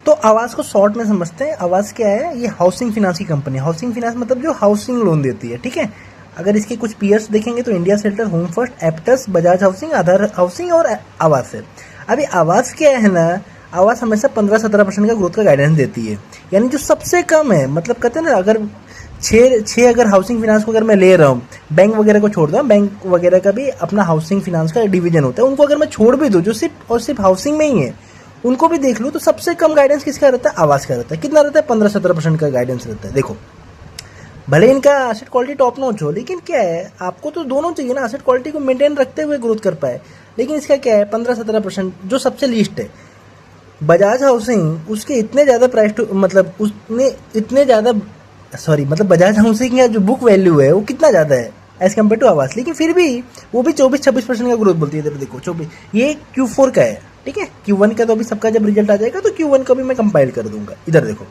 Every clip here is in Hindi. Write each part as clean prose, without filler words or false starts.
तो आवास को शॉर्ट में समझते हैं। आवास क्या है? ये हाउसिंग फाइनेंस की कंपनी है। हाउसिंग फाइनेंस मतलब जो हाउसिंग लोन देती है, ठीक है। अगर इसके कुछ पीयर्स देखेंगे तो India shelter, home first, Aptus, Bajaj housing, Aadhaar housing और आवास है। अभी आवास क्या है ना, आवास हमेशा 15-17% का ग्रोथ का गाइडेंस देती है, यानी जो सबसे कम है। मतलब कहते हैं ना, अगर छः अगर हाउसिंग फाइनेंस को अगर मैं ले रहा हूँ, बैंक वगैरह को छोड़ दूँ, बैंक वगैरह का भी अपना हाउसिंग फाइनेंस का डिवीजन होता है, उनको अगर मैं छोड़ भी दूँ जो सिर्फ और सिर्फ हाउसिंग में ही है, उनको भी देख लो, तो सबसे कम गाइडेंस किसका रहता है? आवास का रहता है। कितना रहता है? 15-17% का गाइडेंस रहता है। देखो, भले इनका एसेट क्वालिटी टॉप नॉच हो, लेकिन क्या है, आपको तो दोनों चाहिए ना, एसेट क्वालिटी को मेंटेन रखते हुए ग्रोथ कर पाए। लेकिन इसका क्या है, 15-17% जो सबसे लीस्ट है। बजाज हाउसिंग, उसके इतने ज़्यादा प्राइस टू, मतलब उसने इतने ज़्यादा, सॉरी, मतलब बजाज हाउसिंग का जो बुक वैल्यू है वो कितना ज़्यादा है एज कम्पेयर टू आवास, लेकिन फिर भी वो भी 24-26% का ग्रोथ बोलती है। इधर देखो 24, ये Q4 का है, ठीक है। Q1 का तो अभी सबका जब रिजल्ट आ जाएगा तो Q1 का भी मैं कंपाइल कर दूंगा। इधर देखो,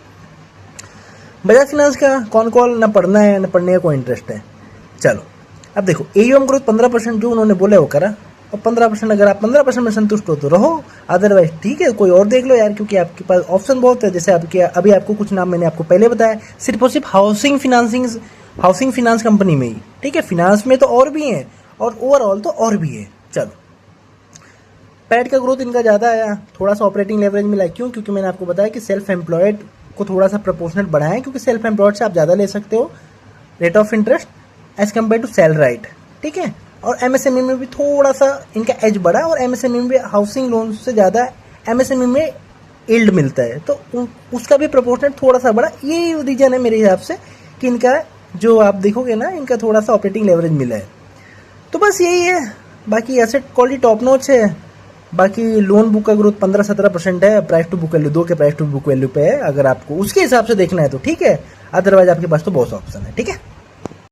बजाज फाइनेंस का कौन कॉल ना पढ़ना है ना पढ़ने का कोई इंटरेस्ट है। चलो अब देखो, AUM ग्रोथ 15% जो उन्होंने बोला वो करा, और 15%, अगर आप 15% में संतुष्ट हो तो रहो, अदरवाइज ठीक है, कोई और देख लो यार, क्योंकि आपके पास ऑप्शन बहुत है। जैसे आपके अभी आपको कुछ नाम मैंने आपको पहले बताया, सिर्फ और सिर्फ हाउसिंग फाइनेंस कंपनी में ही, ठीक है। फिनांस में तो और भी हैं, और ओवरऑल तो और भी है। चलो, पैड का ग्रोथ इनका ज़्यादा आया, थोड़ा सा ऑपरेटिंग लेवरेज मिला। क्यों? क्योंकि मैंने आपको बताया कि सेल्फ एम्प्लॉयड को थोड़ा सा प्रोपोर्शनल बढ़ाएं, क्योंकि सेल्फ एम्प्लॉयड से आप ज़्यादा ले सकते हो rate of interest as compare to sell right, ठीक है। और MSME में भी थोड़ा सा इनका एज बढ़ा, और MSME में हाउसिंग लोन से ज़्यादा MSME में यील्ड मिलता है, तो उसका भी प्रोपोर्शनल थोड़ा सा बढ़ा। ये रीज़न है मेरे हिसाब से कि इनका, जो आप देखोगे ना, इनका थोड़ा सा ऑपरेटिंग लेवरेज मिला है। तो बस यही है। बाकी एसेट क्वालिटी टॉप नॉच है। बाकी लोन बुक का ग्रोथ 15-17% है। प्राइस टू बुक वैल्यू 2 के प्राइस टू बुक वैल्यू पे है। अगर आपको उसके हिसाब से देखना है तो ठीक है, अदरवाइज आपके पास तो बहुत ऑप्शन है, ठीक है।